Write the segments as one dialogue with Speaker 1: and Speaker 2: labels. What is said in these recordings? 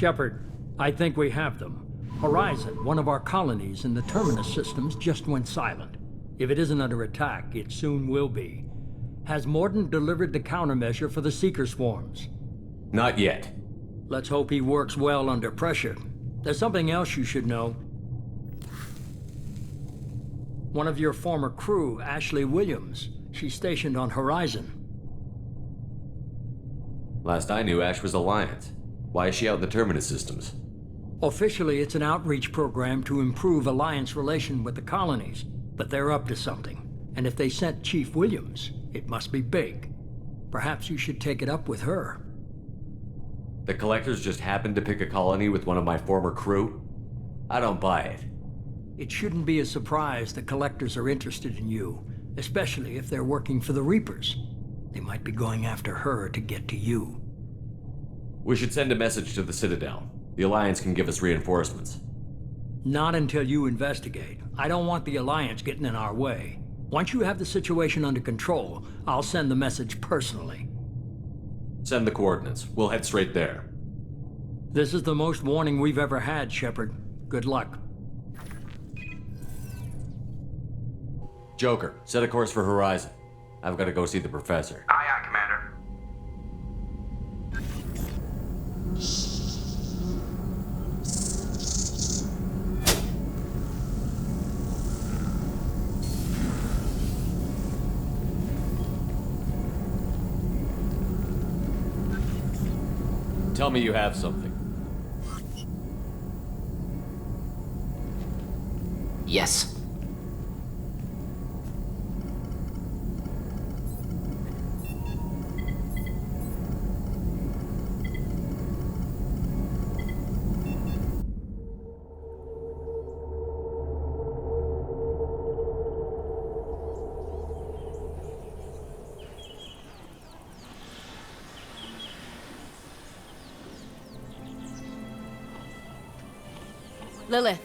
Speaker 1: Shepard, I think we have them. Horizon, one of our colonies in the Terminus systems, just went silent. If it isn't under attack, it soon will be. Has Mordant delivered the countermeasure for the Seeker swarms?
Speaker 2: Not yet.
Speaker 1: Let's hope he works well under pressure. There's something else you should know. One of your former crew, Ashley Williams, she's stationed on Horizon.
Speaker 2: Last I knew, Ash was Alliance. Why is she out in the Terminus systems?
Speaker 1: Officially, it's an outreach program to improve Alliance relation with the colonies, but they're up to something. And if they sent Chief Williams, it must be big. Perhaps you should take it up with her.
Speaker 2: The Collectors just happened to pick a colony with one of my former crew? I don't buy it.
Speaker 1: It shouldn't be a surprise the Collectors are interested in you, especially if they're working for the Reapers. They might be going after her to get to you.
Speaker 2: We should send a message to the Citadel. The Alliance can give us reinforcements.
Speaker 1: Not until you investigate. I don't want the Alliance getting in our way. Once you have the situation under control, I'll send the message personally.
Speaker 2: Send the coordinates. We'll head straight there.
Speaker 1: This is the most warning we've ever had, Shepard. Good luck.
Speaker 2: Joker, set a course for Horizon. I've got to go see the Professor.
Speaker 3: Aye, aye, Commander.
Speaker 2: Tell me you have something.
Speaker 4: Yes. Lilith,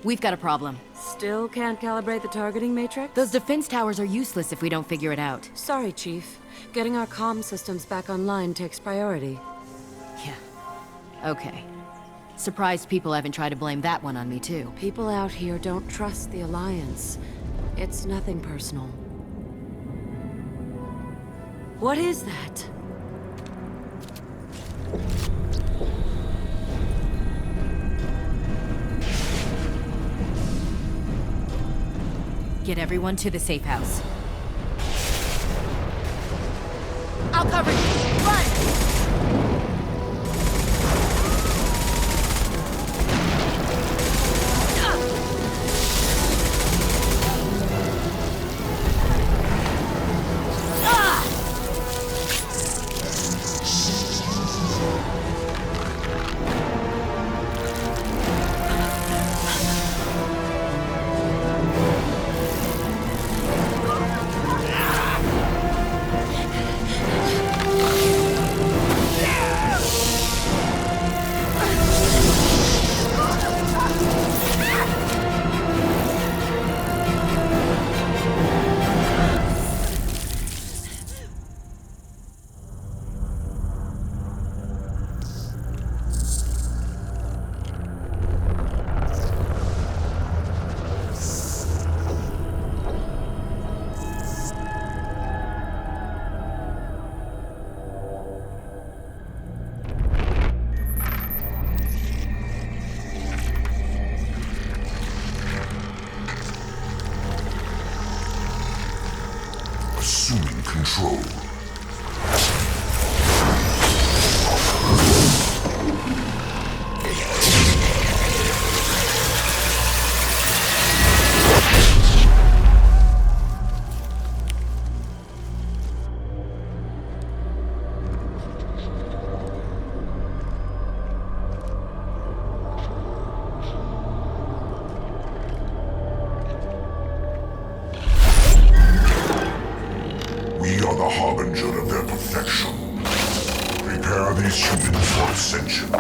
Speaker 4: we've got a problem.
Speaker 5: Still can't calibrate the targeting matrix?
Speaker 4: Those defense towers are useless if we don't figure it out.
Speaker 5: Sorry, Chief. Getting our comm systems back online takes priority.
Speaker 4: Yeah. Okay. Surprised people haven't tried to blame that one on me, too.
Speaker 5: People out here don't trust the Alliance. It's nothing personal. What is that?
Speaker 4: Get everyone to the safe house. I'll cover you! Run!
Speaker 6: Assuming control. We are the harbinger of their perfection. Prepare these humans for ascension.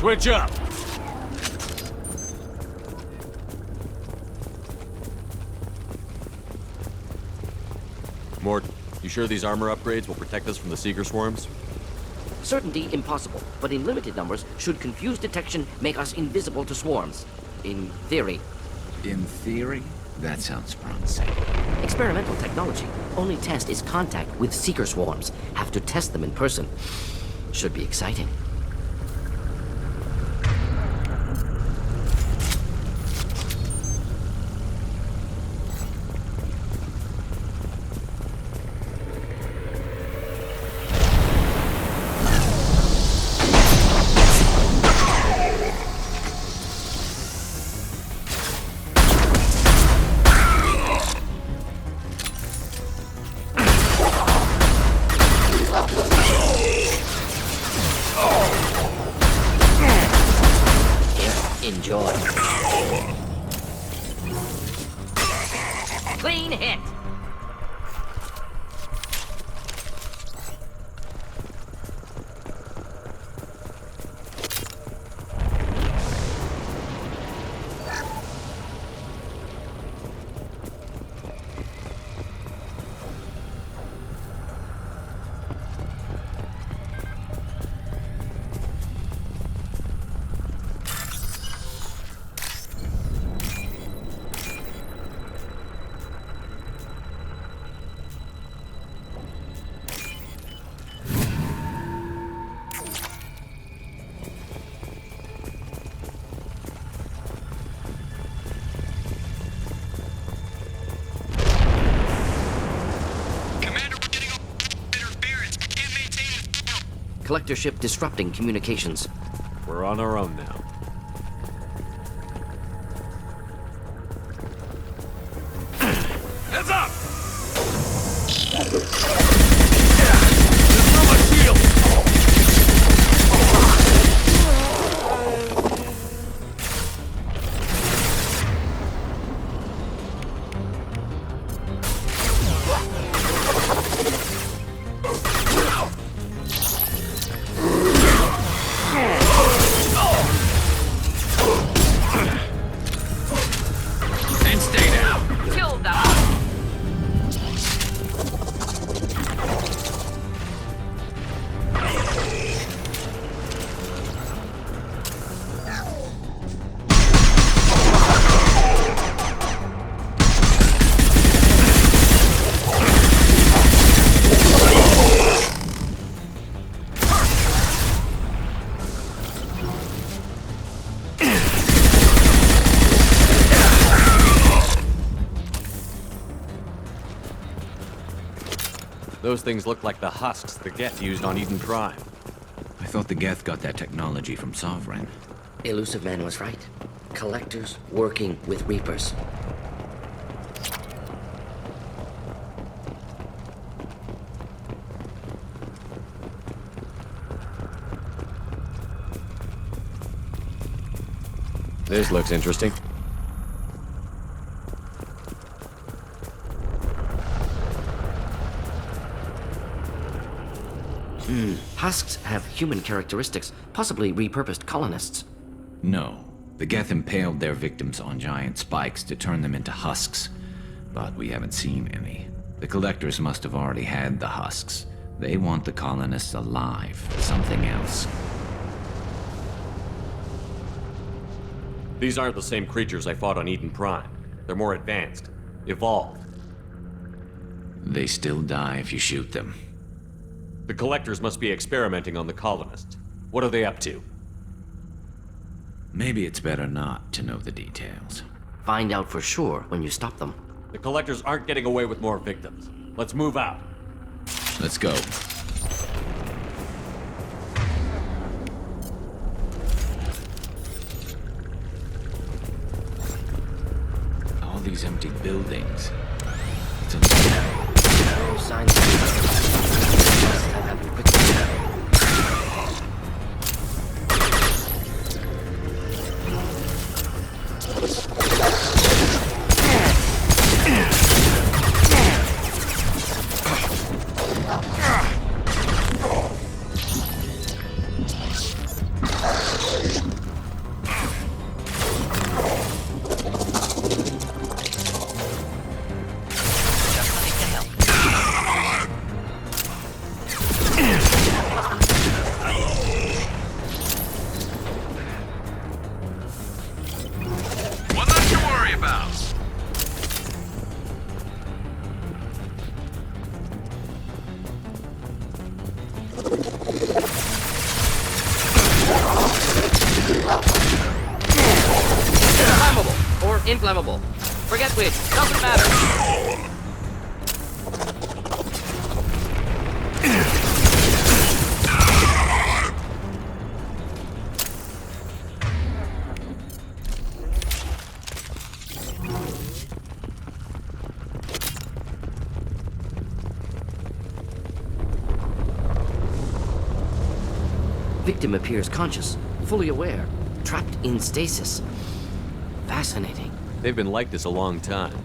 Speaker 2: Switch up! Mort, you sure these armor upgrades will protect us from the Seeker swarms?
Speaker 3: Certainty impossible, but in limited numbers, should confused detection make us invisible to swarms. In theory.
Speaker 7: In theory? That sounds promising.
Speaker 3: Experimental technology. Only test is contact with Seeker swarms. Have to test them in person. Should be exciting. Enjoy. Clean hit! Collector ship disrupting communications.
Speaker 2: We're on our own now. Heads up! Throw my shield! Those things look like the husks the Geth used on Eden Prime.
Speaker 7: I thought the Geth got that technology from Sovereign.
Speaker 3: Elusive Man was right. Collectors working with Reapers.
Speaker 2: This looks interesting.
Speaker 3: Husks have human characteristics, possibly repurposed colonists.
Speaker 7: No. The Geth impaled their victims on giant spikes to turn them into husks. But we haven't seen any. The Collectors must have already had the husks. They want the colonists alive. Something else.
Speaker 2: These aren't the same creatures I fought on Eden Prime. They're more advanced. Evolved.
Speaker 7: They still die if you shoot them.
Speaker 2: The Collectors must be experimenting on the colonists. What are they up to?
Speaker 7: Maybe it's better not to know the details.
Speaker 3: Find out for sure when you stop them.
Speaker 2: The Collectors aren't getting away with more victims. Let's move out.
Speaker 7: Let's go. All these empty buildings. It's
Speaker 3: No signs of I have you quickly. unflammable. Forget which, doesn't matter. Victim appears conscious, fully aware, trapped in stasis. Fascinating.
Speaker 2: They've been like this a long time.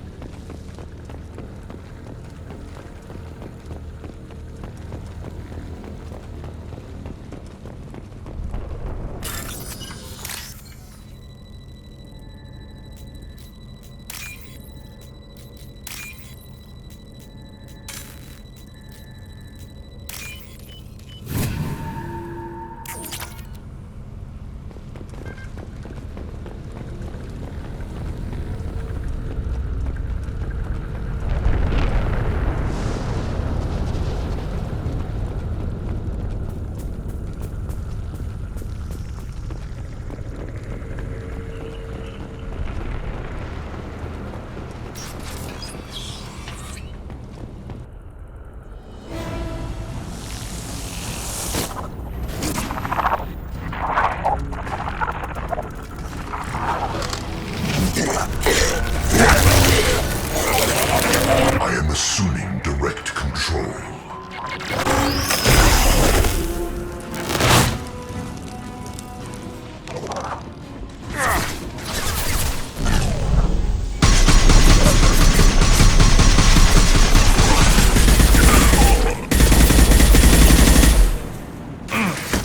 Speaker 6: I am assuming direct control.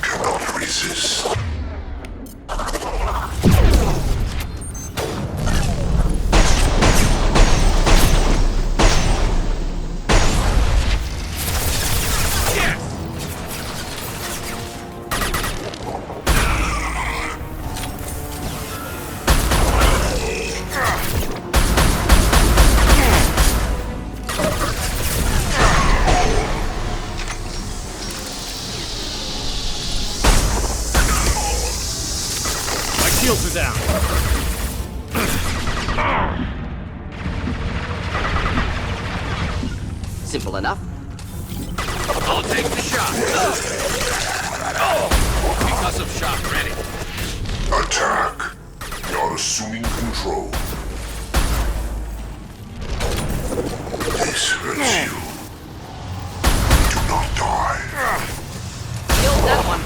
Speaker 6: Cannot resist.
Speaker 8: Shields are down.
Speaker 3: Simple enough.
Speaker 8: I'll take the shot. Concussive shot ready.
Speaker 6: Attack. We are assuming control. This hurts you. Do not die.
Speaker 3: Killed that one.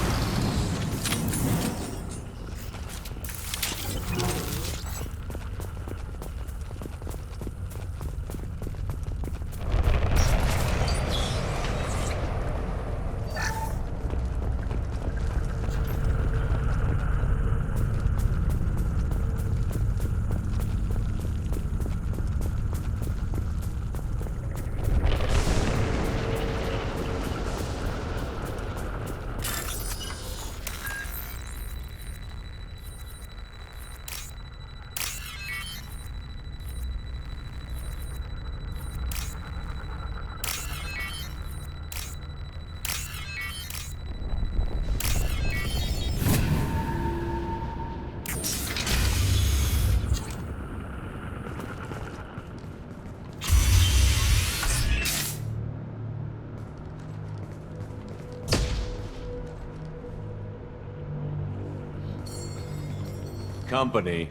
Speaker 2: Company,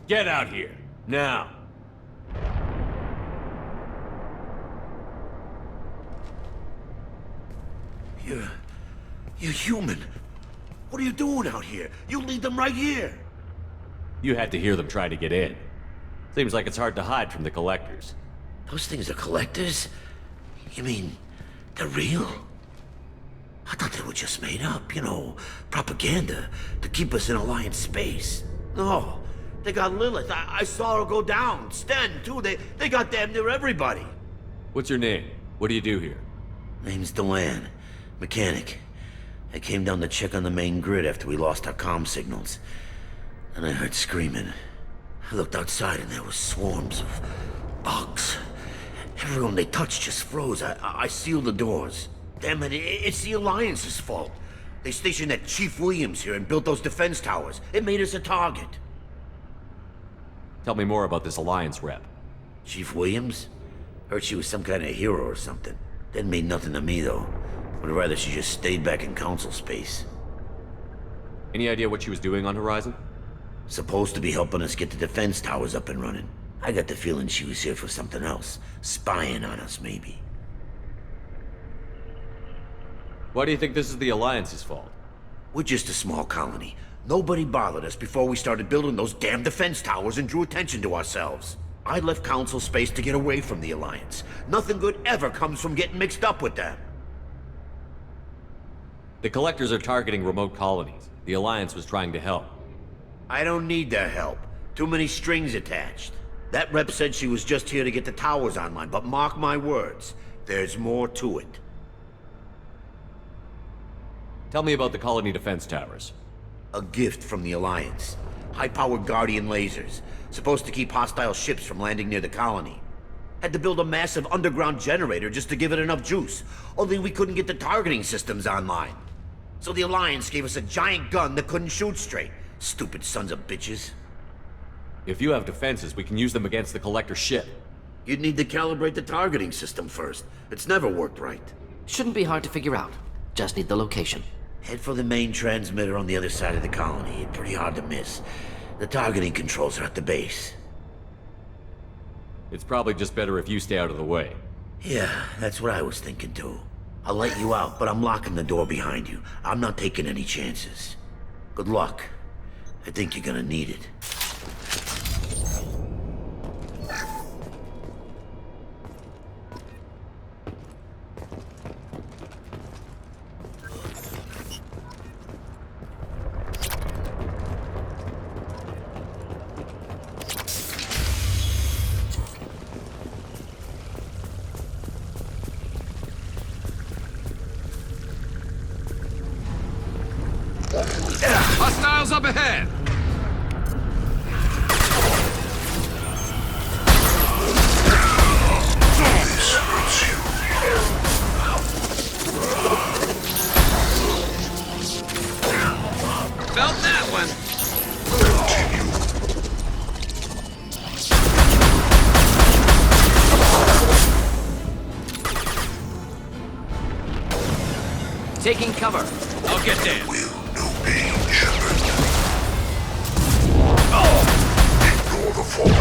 Speaker 2: get out here, now.
Speaker 9: You're human. What are you doing out here? You lead them right here.
Speaker 2: You had to hear them try to get in. Seems like it's hard to hide from the collectors.
Speaker 9: Those things are collectors? You mean, they're real? I thought they were just made up, you know, propaganda to keep us in Alliance space. No, they got Lilith. I saw her go down. Sten, too. They got damn near everybody.
Speaker 2: What's your name? What do you do here?
Speaker 9: Name's Delan. Mechanic. I came down to check on the main grid after we lost our comm signals. And I heard screaming. I looked outside and there was swarms of bugs. Everyone they touched just froze. I sealed the doors. Damn it, it's the Alliance's fault. They stationed that Chief Williams here and built those defense towers. It made us a target.
Speaker 2: Tell me more about this Alliance rep.
Speaker 9: Chief Williams? Heard she was some kind of hero or something. Didn't mean nothing to me, though. Would rather she just stayed back in Council space.
Speaker 2: Any idea what she was doing on Horizon?
Speaker 9: Supposed to be helping us get the defense towers up and running. I got the feeling she was here for something else. Spying on us, maybe.
Speaker 2: Why do you think this is the Alliance's fault?
Speaker 9: We're just a small colony. Nobody bothered us before we started building those damn defense towers and drew attention to ourselves. I left Council space to get away from the Alliance. Nothing good ever comes from getting mixed up with them.
Speaker 2: The Collectors are targeting remote colonies. The Alliance was trying to help.
Speaker 9: I don't need their help. Too many strings attached. That rep said she was just here to get the towers online, but mark my words, there's more to it.
Speaker 2: Tell me about the colony defense towers.
Speaker 9: A gift from the Alliance. High-powered Guardian lasers. Supposed to keep hostile ships from landing near the colony. Had to build a massive underground generator just to give it enough juice. Only we couldn't get the targeting systems online. So the Alliance gave us a giant gun that couldn't shoot straight. Stupid sons of bitches.
Speaker 2: If you have defenses, we can use them against the Collector ship.
Speaker 9: You'd need to calibrate the targeting system first. It's never worked right.
Speaker 3: Shouldn't be hard to figure out. Just need the location.
Speaker 9: Head for the main transmitter on the other side of the colony. It's pretty hard to miss. The targeting controls are at the base.
Speaker 2: It's probably just better if you stay out of the way.
Speaker 9: Yeah, that's what I was thinking too. I'll let you out, but I'm locking the door behind you. I'm not taking any chances. Good luck. I think you're gonna need it.
Speaker 8: Hostiles up ahead! Felt that one!
Speaker 3: Taking cover.
Speaker 8: I'll get there.
Speaker 6: Ignore the fallen.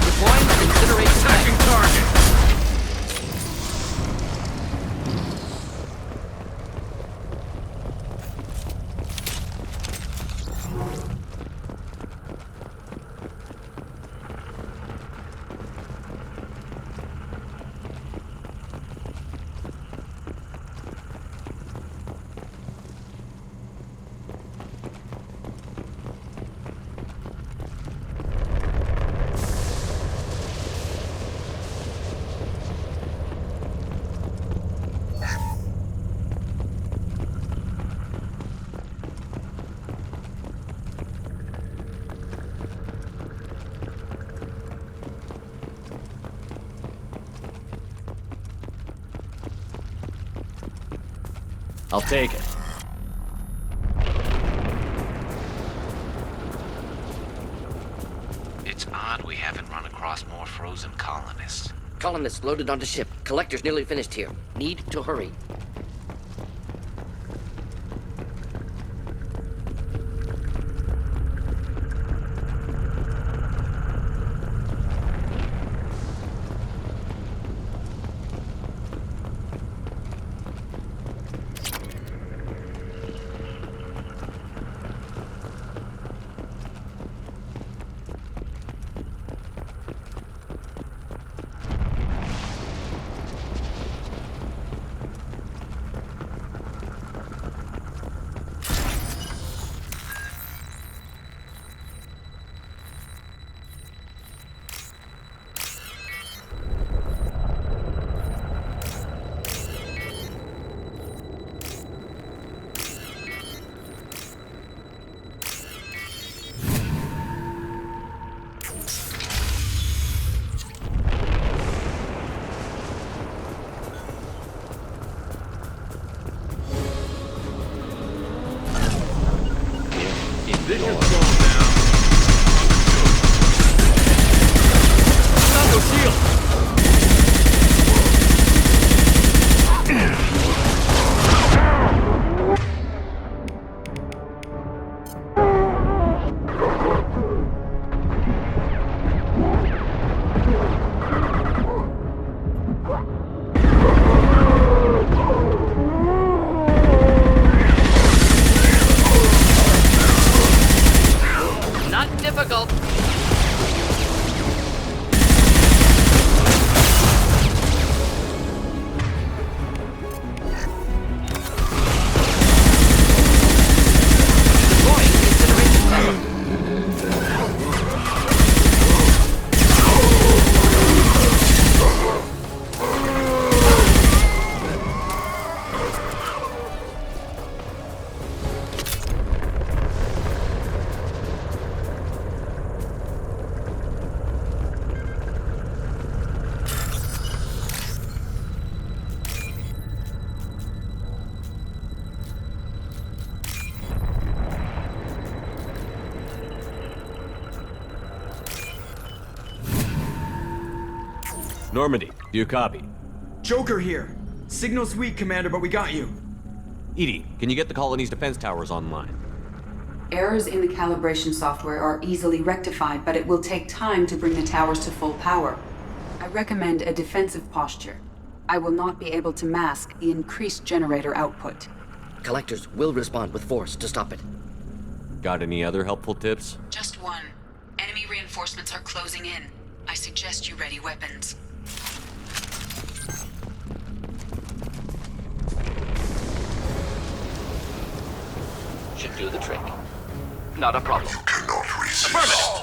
Speaker 3: Deploying incinerate
Speaker 8: Attacking target!
Speaker 2: I'll take it.
Speaker 7: It's odd we haven't run across more frozen colonists.
Speaker 3: Colonists loaded onto ship. Collector's nearly finished here. Need to hurry.
Speaker 2: Normandy, do you copy?
Speaker 10: Joker here. Signal's weak, Commander, but we got you.
Speaker 2: EDI, can you get the colony's defense towers online?
Speaker 11: Errors in the calibration software are easily rectified, but it will take time to bring the towers to full power. I recommend a defensive posture. I will not be able to mask the increased generator output.
Speaker 3: Collectors will respond with force to stop it.
Speaker 2: Got any other helpful tips?
Speaker 11: Just one. Enemy reinforcements are closing in. I suggest you ready weapons.
Speaker 3: Should do the trick. Not a problem.
Speaker 6: You cannot resist.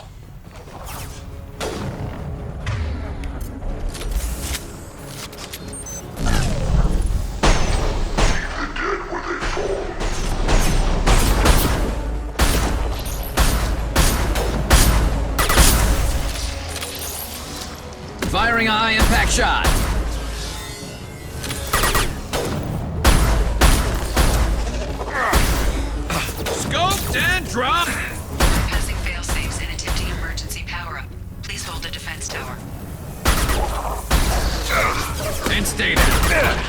Speaker 8: Firing a high-impact shot. Scoped and dropped.
Speaker 11: Passing fail-safes and attempting emergency power-up. Please hold the defense tower.
Speaker 8: And stay down.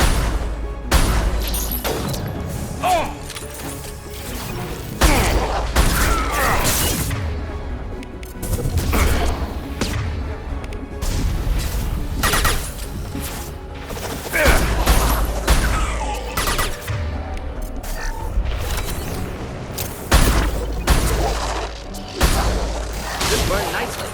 Speaker 3: This burned nicely.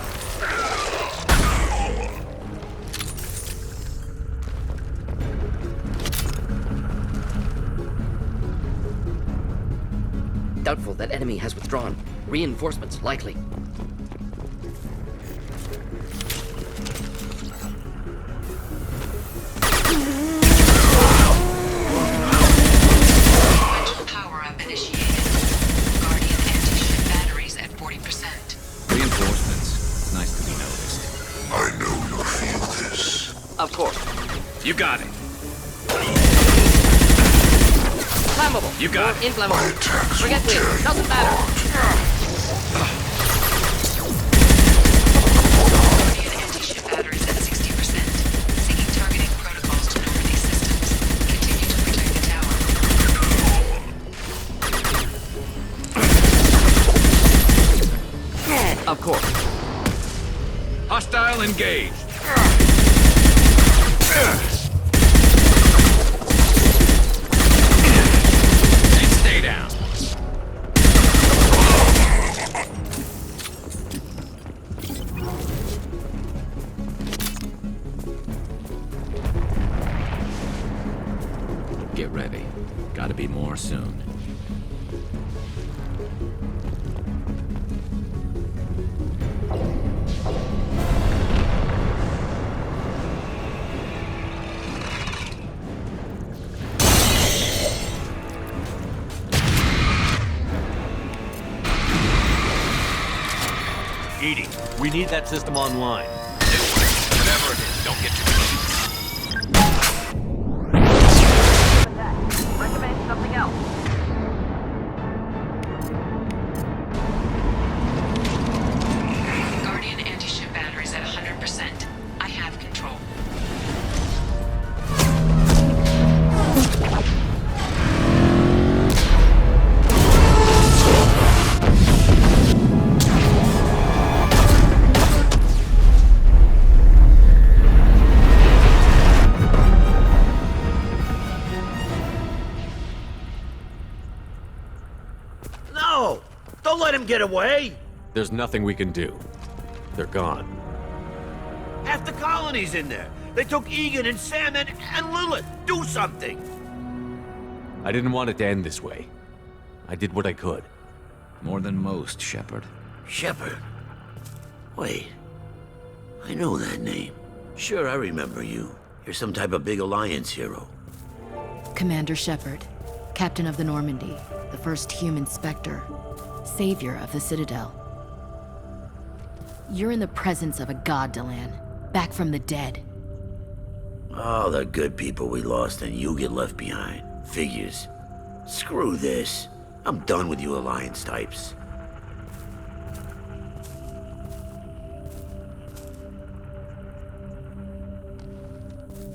Speaker 3: Doubtful that enemy has withdrawn. Reinforcements likely.
Speaker 11: Sequential power-up initiated. Guardian anti-ship batteries at 40%.
Speaker 7: Reinforcements. It's nice to be noticed.
Speaker 6: I know you feel this.
Speaker 3: Of course.
Speaker 8: You got it.
Speaker 3: Flammable.
Speaker 8: You got
Speaker 3: Or
Speaker 8: it.
Speaker 6: My
Speaker 3: inflammable.
Speaker 6: attacks
Speaker 3: Forget
Speaker 6: will
Speaker 3: me.
Speaker 6: tear you
Speaker 3: Doesn't matter.
Speaker 11: Guardian anti-ship batteries at 60%. Syncing targeting protocols to Normandy systems. Continue to protect the tower.
Speaker 3: Of course.
Speaker 8: Hostile engaged. And stay down.
Speaker 7: Get ready. Gotta be more soon.
Speaker 2: EDI, we need that system online.
Speaker 8: Whatever it is, don't get too close.
Speaker 3: Recommend something else.
Speaker 11: Guardian anti-ship batteries at 100%. I have control.
Speaker 9: No! Don't let him get away!
Speaker 2: There's nothing we can do. They're gone.
Speaker 9: Half the colony's in there. They took Egan and Sam and Lilith. Do something!
Speaker 2: I didn't want it to end this way. I did what I could.
Speaker 7: More than most, Shepard.
Speaker 9: Shepard. Wait. I know that name. Sure, I remember you. You're some type of big Alliance hero.
Speaker 4: Commander Shepard, Captain of the Normandy, the first human Spectre, savior of the Citadel. You're in the presence of a god, Delan, back from the dead.
Speaker 9: All the good people we lost and you get left behind. Figures. Screw this. I'm done with you Alliance types.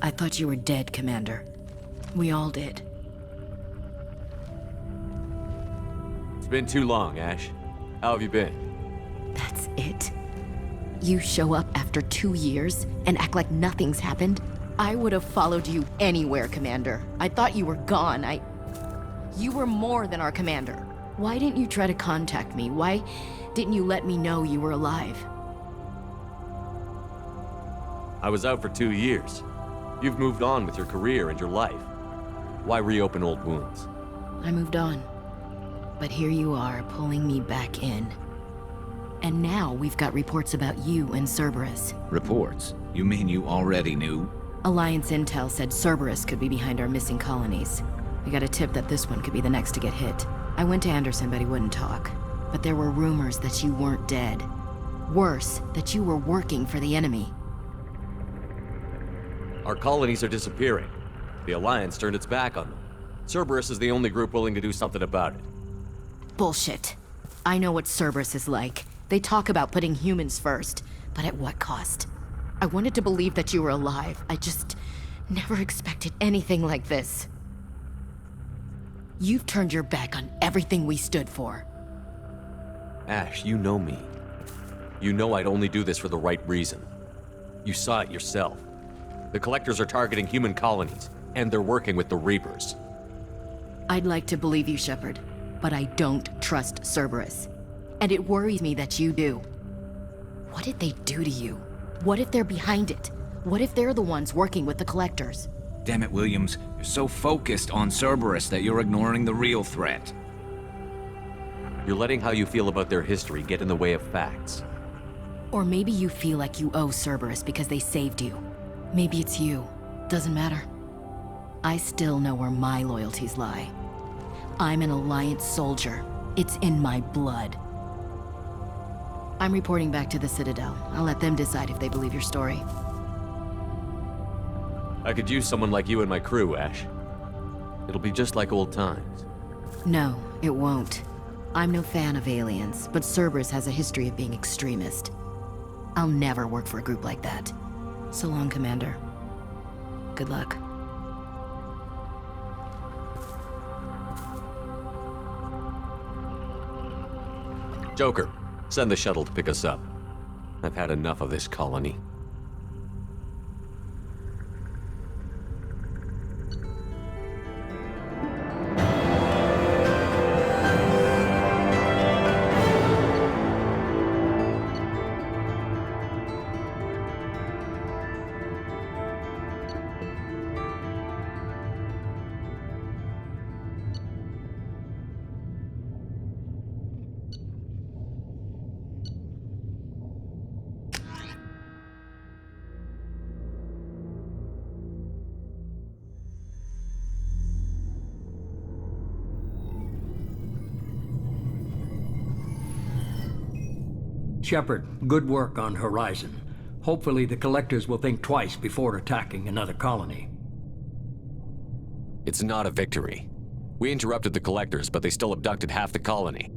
Speaker 4: I thought you were dead, Commander. We all did.
Speaker 2: It's been too long, Ash. How have you been?
Speaker 4: That's it? You show up after 2 years and act like nothing's happened? I would have followed you anywhere, Commander. I thought you were gone. You were more than our commander. Why didn't you try to contact me? Why didn't you let me know you were alive?
Speaker 2: I was out for 2 years. You've moved on with your career and your life. Why reopen old wounds?
Speaker 4: I moved on. But here you are, pulling me back in. And now we've got reports about you and Cerberus.
Speaker 7: Reports? You mean you already knew?
Speaker 4: Alliance intel said Cerberus could be behind our missing colonies. We got a tip that this one could be the next to get hit. I went to Anderson, but he wouldn't talk. But there were rumors that you weren't dead. Worse, that you were working for the enemy.
Speaker 2: Our colonies are disappearing. The Alliance turned its back on them. Cerberus is the only group willing to do something about it.
Speaker 4: Bullshit. I know what Cerberus is like. They talk about putting humans first, but at what cost? I wanted to believe that you were alive. I just never expected anything like this. You've turned your back on everything we stood for.
Speaker 2: Ash, you know me. You know I'd only do this for the right reason. You saw it yourself. The Collectors are targeting human colonies, and they're working with the Reapers.
Speaker 4: I'd like to believe you, Shepard, but I don't trust Cerberus. And it worries me that you do. What did they do to you? What if they're behind it? What if they're the ones working with the Collectors?
Speaker 7: Damn it, Williams. You're so focused on Cerberus that you're ignoring the real threat.
Speaker 2: You're letting how you feel about their history get in the way of facts.
Speaker 4: Or maybe you feel like you owe Cerberus because they saved you. Maybe it's you. Doesn't matter. I still know where my loyalties lie. I'm an Alliance soldier. It's in my blood. I'm reporting back to the Citadel. I'll let them decide if they believe your story.
Speaker 2: I could use someone like you in my crew, Ash. It'll be just like old times.
Speaker 4: No, it won't. I'm no fan of aliens, but Cerberus has a history of being extremist. I'll never work for a group like that. So long, Commander. Good luck.
Speaker 2: Joker, send the shuttle to pick us up. I've had enough of this colony.
Speaker 1: Shepard, good work on Horizon. Hopefully the Collectors will think twice before attacking another colony.
Speaker 2: It's not a victory. We interrupted the Collectors, but they still abducted half the colony.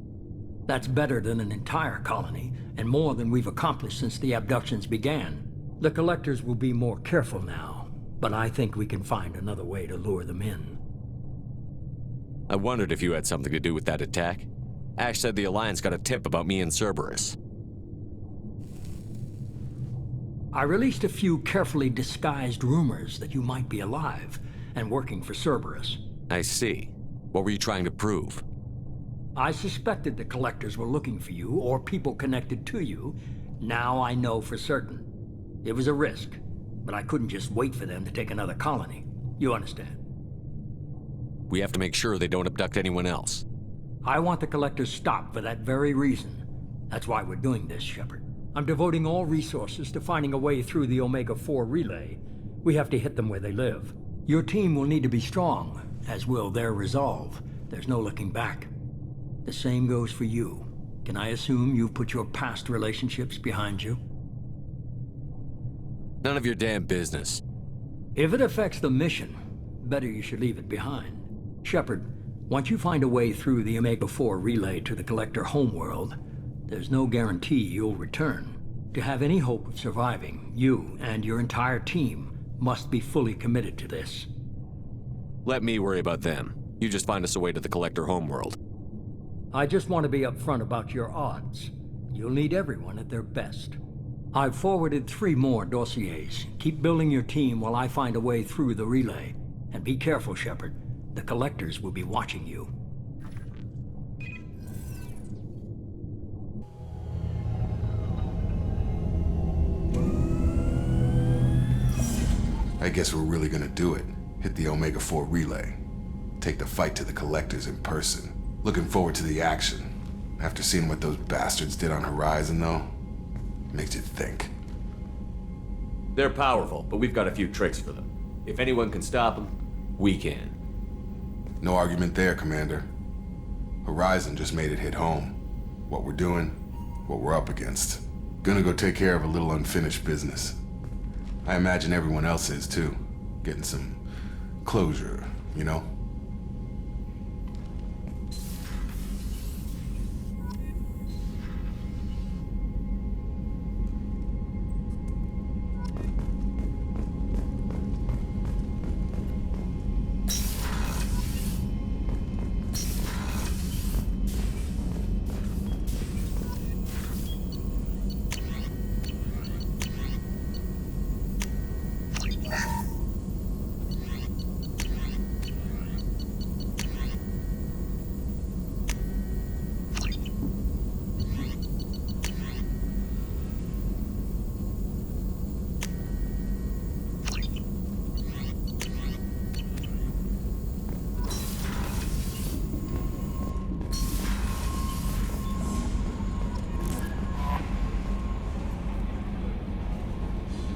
Speaker 1: That's better than an entire colony, and more than we've accomplished since the abductions began. The Collectors will be more careful now, but I think we can find another way to lure them in.
Speaker 2: I wondered if you had something to do with that attack. Ash said the Alliance got a tip about me and Cerberus.
Speaker 1: I released a few carefully disguised rumors that you might be alive and working for Cerberus.
Speaker 2: I see. What were you trying to prove?
Speaker 1: I suspected the Collectors were looking for you or people connected to you. Now I know for certain. It was a risk, but I couldn't just wait for them to take another colony. You understand?
Speaker 2: We have to make sure they don't abduct anyone else.
Speaker 1: I want the Collectors stopped for that very reason. That's why we're doing this, Shepard. I'm devoting all resources to finding a way through the Omega-4 relay. We have to hit them where they live. Your team will need to be strong, as will their resolve. There's no looking back. The same goes for you. Can I assume you've put your past relationships behind you?
Speaker 2: None of your damn business.
Speaker 1: If it affects the mission, better you should leave it behind. Shepard, once you find a way through the Omega-4 relay to the Collector homeworld, there's no guarantee you'll return. To have any hope of surviving, you and your entire team must be fully committed to this.
Speaker 2: Let me worry about them. You just find us a way to the Collector homeworld.
Speaker 1: I just want to be upfront about your odds. You'll need everyone at their best. I've forwarded 3 more dossiers. Keep building your team while I find a way through the relay. And be careful, Shepard. The Collectors will be watching you.
Speaker 12: I guess we're really gonna do it. Hit the Omega-4 relay. Take the fight to the Collectors in person. Looking forward to the action. After seeing what those bastards did on Horizon, though, makes you think.
Speaker 2: They're powerful, but we've got a few tricks for them. If anyone can stop them, we can.
Speaker 12: No argument there, Commander. Horizon just made it hit home. What we're doing, what we're up against. Gonna go take care of a little unfinished business. I imagine everyone else is, too. Getting some closure, you know?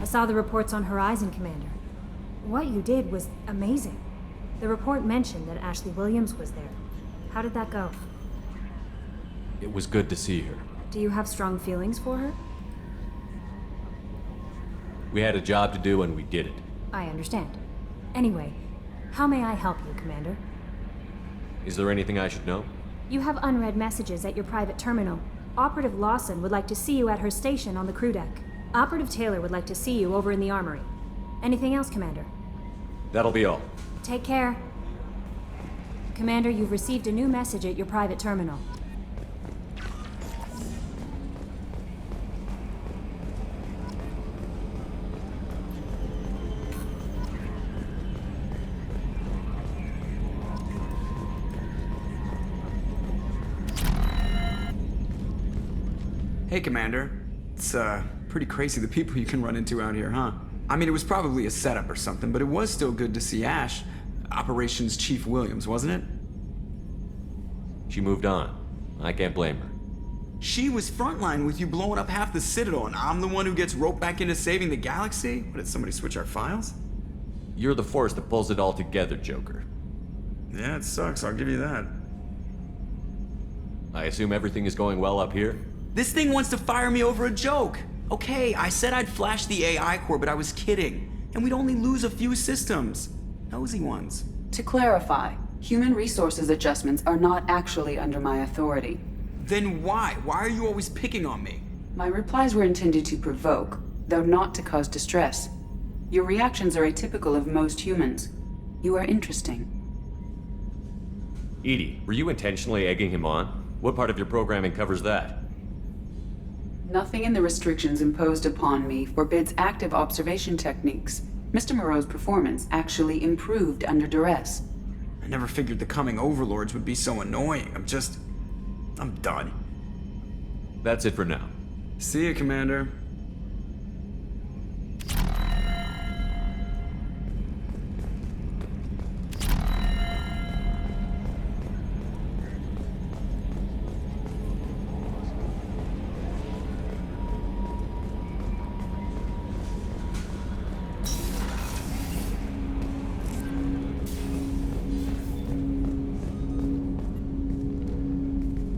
Speaker 13: I saw the reports on Horizon, Commander. What you did was amazing. The report mentioned that Ashley Williams was there. How did that go?
Speaker 2: It was good to see her.
Speaker 13: Do you have strong feelings for her?
Speaker 2: We had a job to do and we did it.
Speaker 13: I understand. Anyway, how may I help you, Commander?
Speaker 2: Is there anything I should know?
Speaker 13: You have unread messages at your private terminal. Operative Lawson would like to see you at her station on the crew deck. Operative Taylor would like to see you over in the armory. Anything else, Commander?
Speaker 2: That'll be all.
Speaker 13: Take care. Commander, you've received a new message at your private terminal.
Speaker 10: Hey, Commander. It's, pretty crazy the people you can run into out here, huh? I mean, it was probably a setup or something, but it was still good to see Ash. Operations Chief Williams, wasn't it?
Speaker 2: She moved on. I can't blame her.
Speaker 10: She was frontline with you blowing up half the Citadel, and I'm the one who gets roped back into saving the galaxy? What, did somebody switch our files?
Speaker 2: You're the force that pulls it all together, Joker.
Speaker 10: Yeah, it sucks, I'll give you that.
Speaker 2: I assume everything is going well up here?
Speaker 10: This thing wants to fire me over a joke. Okay, I said I'd flash the AI core, but I was kidding. And we'd only lose a few systems. Nosy ones.
Speaker 11: To clarify, human resources adjustments are not actually under my authority.
Speaker 10: Then why? Why are you always picking on me?
Speaker 11: My replies were intended to provoke, though not to cause distress. Your reactions are atypical of most humans. You are interesting.
Speaker 2: EDI, were you intentionally egging him on? What part of your programming covers that?
Speaker 11: Nothing in the restrictions imposed upon me forbids active observation techniques. Mr. Moreau's performance actually improved under duress.
Speaker 10: I never figured the coming overlords would be so annoying. I'm done.
Speaker 2: That's it for now.
Speaker 10: See you, Commander.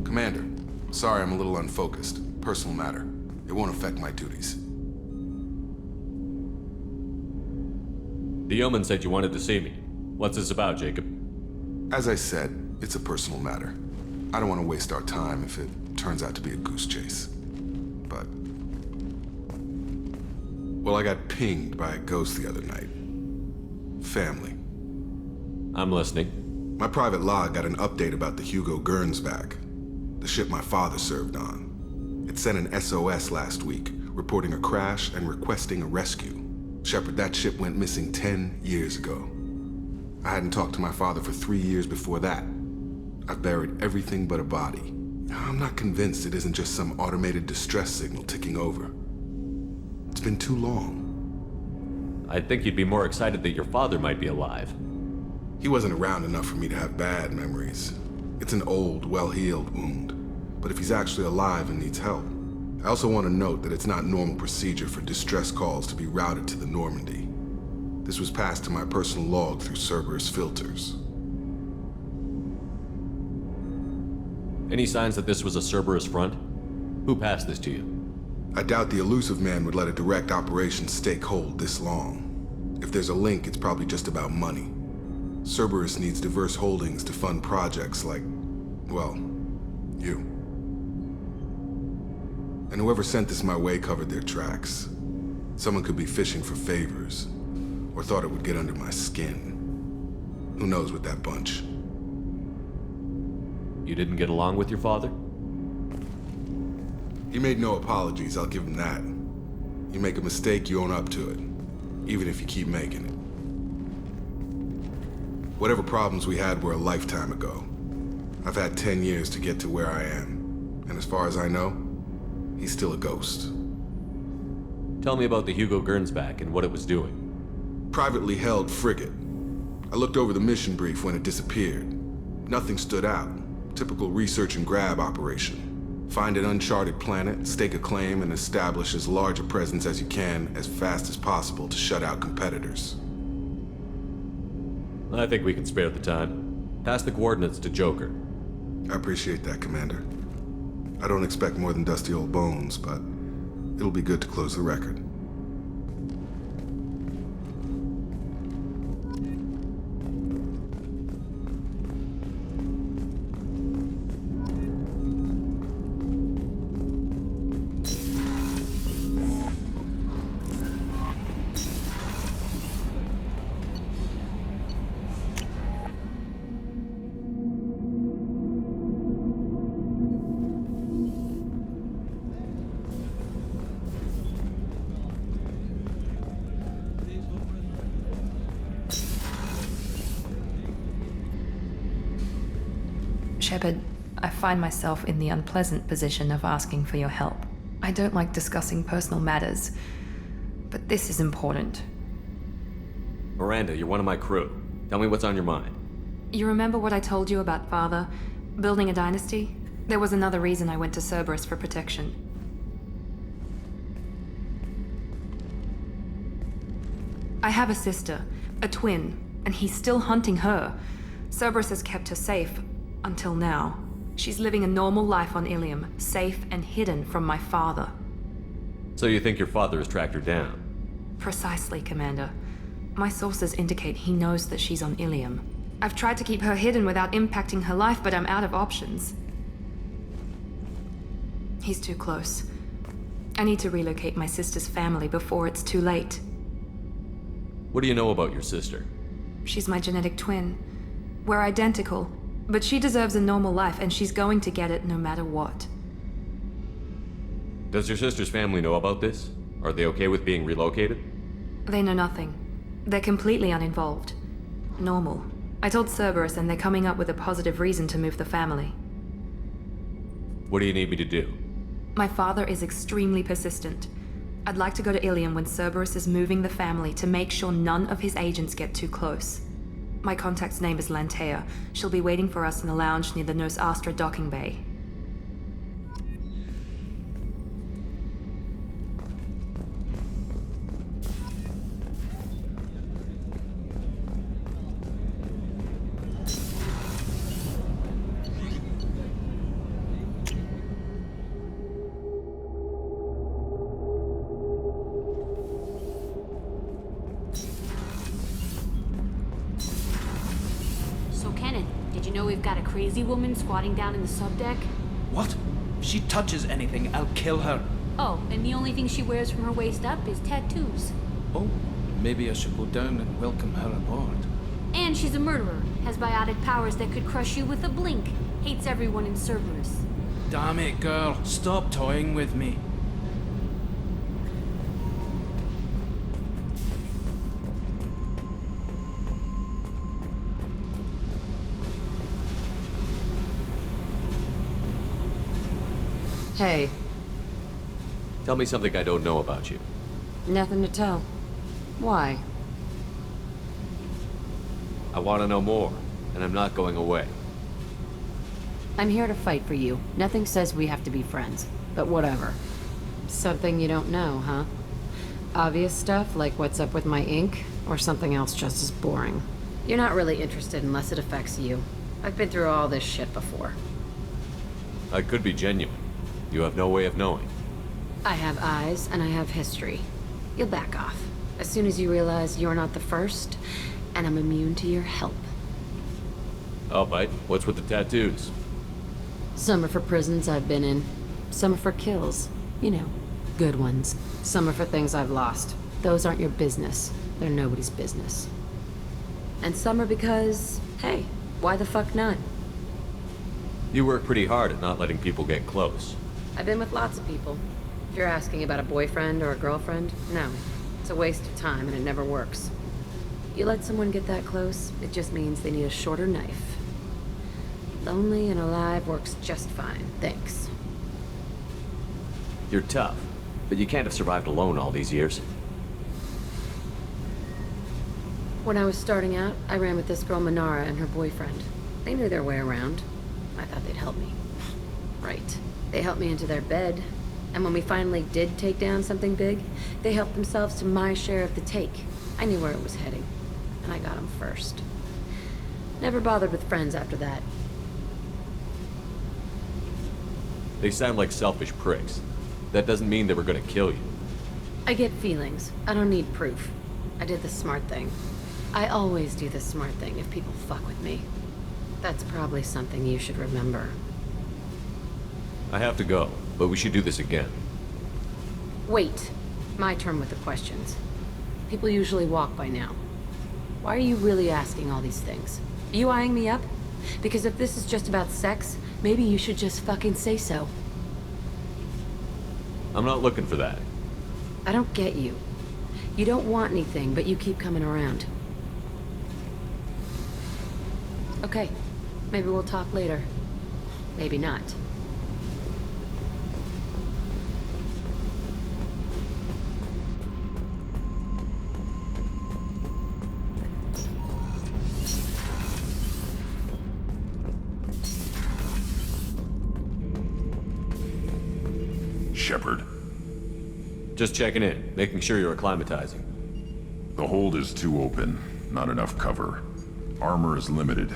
Speaker 12: Commander, sorry I'm a little unfocused. Personal matter. It won't affect my duties.
Speaker 2: The Yeoman said you wanted to see me. What's this about, Jacob?
Speaker 12: As I said, it's a personal matter. I don't want to waste our time if it turns out to be a goose chase. But Well, I got pinged by a ghost the other night. Family.
Speaker 2: I'm listening.
Speaker 12: My private log got an update about the Hugo Gernsback, the ship my father served on. It sent an SOS last week, reporting a crash and requesting a rescue. Shepard, that ship went missing 10 years ago. I hadn't talked to my father for 3 years before that. I've buried everything but a body. I'm not convinced it isn't just some automated distress signal ticking over. It's been too long.
Speaker 2: I'd think you'd be more excited that your father might be alive.
Speaker 12: He wasn't around enough for me to have bad memories. It's an old, well-healed wound. But if he's actually alive and needs help, I also want to note that it's not normal procedure for distress calls to be routed to the Normandy. This was passed to my personal log through Cerberus filters.
Speaker 2: Any signs that this was a Cerberus front? Who passed this to you?
Speaker 12: I doubt the Elusive Man would let a direct operations stake hold this long. If there's a link, it's probably just about money. Cerberus needs diverse holdings to fund projects like, well, you. And whoever sent this my way covered their tracks. Someone could be fishing for favors, or thought it would get under my skin. Who knows with that bunch?
Speaker 2: You didn't get along with your father?
Speaker 12: He made no apologies, I'll give him that. You make a mistake, you own up to it, even if you keep making it. Whatever problems we had were a lifetime ago. I've had 10 years to get to where I am, and as far as I know, he's still a ghost.
Speaker 2: Tell me about the Hugo Gernsback and what it was doing.
Speaker 12: Privately held frigate. I looked over the mission brief when it disappeared. Nothing stood out. Typical research and grab operation. Find an uncharted planet, stake a claim, and establish as large a presence as you can as fast as possible to shut out competitors.
Speaker 2: I think we can spare the time. Pass the coordinates to Joker.
Speaker 12: I appreciate that, Commander. I don't expect more than dusty old bones, but it'll be good to close the record.
Speaker 14: Shepard, I find myself in the unpleasant position of asking for your help. I don't like discussing personal matters, but this is important.
Speaker 2: Miranda, you're one of my crew. Tell me what's on your mind.
Speaker 14: You remember what I told you about Father? Building a dynasty? There was another reason I went to Cerberus for protection. I have a sister, a twin, and he's still hunting her. Cerberus has kept her safe, until now. She's living a normal life on Ilium, safe and hidden from my father.
Speaker 2: So you think your father has tracked her down?
Speaker 14: Precisely, Commander. My sources indicate he knows that she's on Ilium. I've tried to keep her hidden without impacting her life, but I'm out of options. He's too close. I need to relocate my sister's family before it's too late.
Speaker 2: What do you know about your sister?
Speaker 14: She's my genetic twin. We're identical, but she deserves a normal life, and she's going to get it no matter what.
Speaker 2: Does your sister's family know about this? Are they okay with being relocated?
Speaker 14: They know nothing. They're completely uninvolved. Normal. I told Cerberus, and they're coming up with a positive reason to move the family.
Speaker 2: What do you need me to do?
Speaker 14: My father is extremely persistent. I'd like to go to Ilium when Cerberus is moving the family to make sure none of his agents get too close. My contact's name is Lantea. She'll be waiting for us in the lounge near the Nos Astra docking bay.
Speaker 15: We've got a crazy woman squatting down in the subdeck?
Speaker 16: What? If she touches anything, I'll kill her.
Speaker 15: Oh, and the only thing she wears from her waist up is tattoos.
Speaker 16: Oh, maybe I should go down and welcome her aboard.
Speaker 15: And she's a murderer, has biotic powers that could crush you with a blink, hates everyone in Cerberus.
Speaker 16: Damn it, girl. Stop toying with me.
Speaker 5: Hey,
Speaker 2: Tell me something I don't know about you.
Speaker 5: nothing to tell. Why?
Speaker 2: I want to know more, and I'm not going away.
Speaker 5: I'm here to fight for you. Nothing says we have to be friends, but whatever. Something you don't know, huh? Obvious stuff like what's up with my ink, or something else just as boring. You're not really interested unless it affects you. I've been through all this shit before.
Speaker 2: I could be genuine. You have no way of knowing.
Speaker 5: I have eyes, and I have history. You'll back off. As soon as you realize you're not the first, and I'm immune to your help.
Speaker 2: I'll bite. What's with the tattoos?
Speaker 5: Some are for prisons I've been in. Some are for kills. You know, good ones. Some are for things I've lost. Those aren't your business. They're nobody's business. And some are because, hey, why the fuck not?
Speaker 2: You work pretty hard at not letting people get close.
Speaker 5: I've been with lots of people. If you're asking about a boyfriend or a girlfriend, no. It's a waste of time and it never works. You let someone get that close, it just means they need a shorter knife. Lonely and alive works just fine, thanks.
Speaker 2: You're tough, but you can't have survived alone all these years.
Speaker 5: When I was starting out, I ran with this girl Manara and her boyfriend. They knew their way around. I thought they'd help me. Right. They helped me into their bed, and when we finally did take down something big, they helped themselves to my share of the take. I knew where it was heading, and I got them first. Never bothered with friends after that.
Speaker 2: They sound like selfish pricks. That doesn't mean they were gonna kill you.
Speaker 5: I get feelings. I don't need proof. I did the smart thing. I always do the smart thing if people fuck with me. That's probably something you should remember.
Speaker 2: I have to go, but we should do this again.
Speaker 5: Wait. My turn with the questions. People usually walk by now. Why are you really asking all these things? Are you eyeing me up? Because if this is just about sex, maybe you should just fucking say so.
Speaker 2: I'm not looking for that.
Speaker 5: I don't get you. You don't want anything, but you keep coming around. Okay. Maybe we'll talk later. Maybe not.
Speaker 6: Shepard.
Speaker 2: Just checking in, making sure you're acclimatizing.
Speaker 6: The hold is too open. Not enough cover. Armor is limited.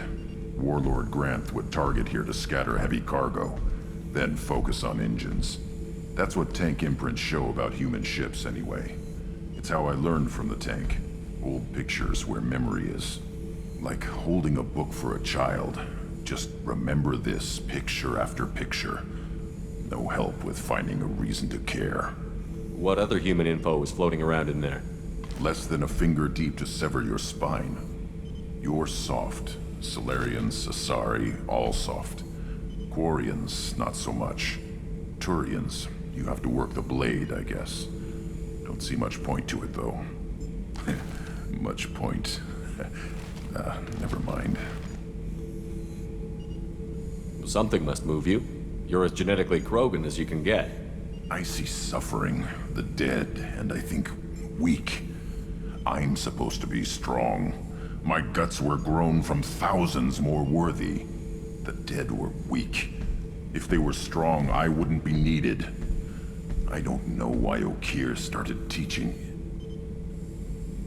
Speaker 6: Warlord Granth would target here to scatter heavy cargo, then focus on engines. That's what tank imprints show about human ships, anyway. It's how I learned from the tank. Old pictures where memory is. Like holding a book for a child. Just remember this, picture after picture. No help with finding a reason to care.
Speaker 2: What other human info was floating around in there?
Speaker 6: Less than a finger deep to sever your spine. You're soft. Salarians, Asari, all soft. Quarians, not so much. Turians, you have to work the blade, I guess. Don't see much point to it, though. Much point. Never mind.
Speaker 2: Something must move you. You're as genetically Krogan as you can get.
Speaker 6: I see suffering, the dead, and I think weak. I'm supposed to be strong. My guts were grown from thousands more worthy. The dead were weak. If they were strong, I wouldn't be needed. I don't know why Okeer started teaching.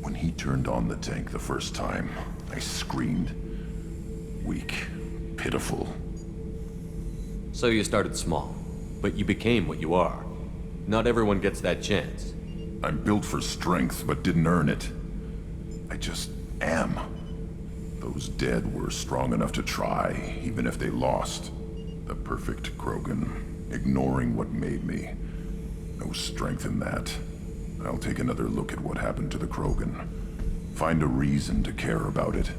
Speaker 6: When he turned on the tank the first time, I screamed. Weak, pitiful.
Speaker 2: So you started small, but you became what you are. Not everyone gets that chance.
Speaker 6: I'm built for strength, but didn't earn it. I just am. Those dead were strong enough to try, even if they lost. The perfect Krogan, ignoring what made me. No strength in that. I'll take another look at what happened to the Krogan. Find a reason to care about it,